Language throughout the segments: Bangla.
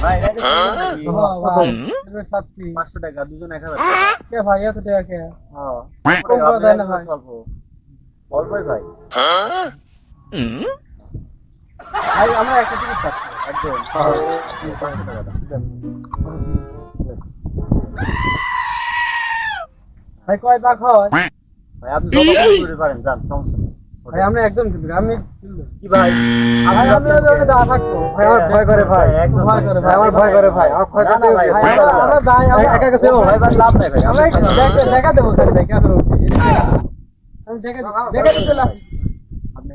ভাই এটা ভাই 500 টাকা দুজন 1000 কে ভাই এত টাকা কে হ্যাঁ কম করে দেয় না ভাই। অল্প অল্পই ভাই ভাই আমরা একটা টিকিট পাচ্ছি একদম 500 টাকা দাম। ভাই কয় ভাগ হয় ভাই আপনি যত কম করতে পারেন যান সমস্যা নেই ভাই আমরা একদম কিন্তু আমি কি ভাই ভাই আমরা ওটা দাও থাকবো ভাই আমার ভয় করে ভাই একদম ভয় করে ভাই আমার ভয় করে ভাই আমার ভয় না, করতে না ভাই, ভাই আমরা ভাই একা একা ছিল ভাই ভাই লাভ নাই ভাই আমরা দেখা দেবো স্যার ভাই কেন আমি দেখা দিতে লাভ আপনি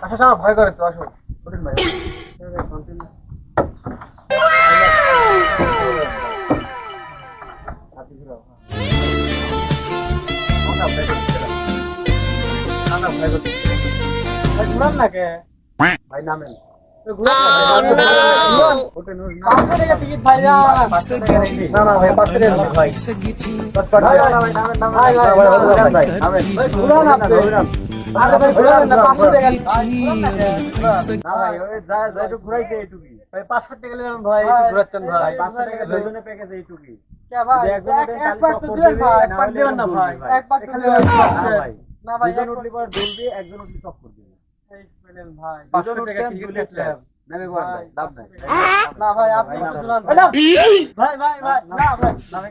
আচ্ছা ভয় করে তো আসো ওঠেন ভাই ঘুরান না কে ভাই নামেন টিকিট ভাই না না না ভাই 5 টাকা ভাই ঘুরান আপনি আরে ভাই ঘুরান না 500 টাকা না ভাই ওই যা যা একটু ঘুরাইতে এইটুকুই ভাই 500 টাকা নিলাম ভাই একটু ঘোরাচ্ছেন ভাই 500 টাকা দুজনে প্যাকেজ এইটুকুই কে ভাই একবার তো দিবেন ভাই একবার দিবেন না ভাই একবার তো না দিবেন ভাই না ভাই দুজন উঠলে পর দুলবি একজন উঠলে চপ করবে এই পেলেন ভাই 500 টাকা টিকিট নিলাম নামে বল ভাই লাভ নাই না ভাই আপনি তো দিলেন ভাই ভাই ভাই না ভাই নামে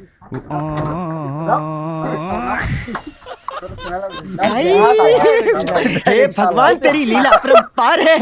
हे भगवान तेरी लीला अपरंपार है।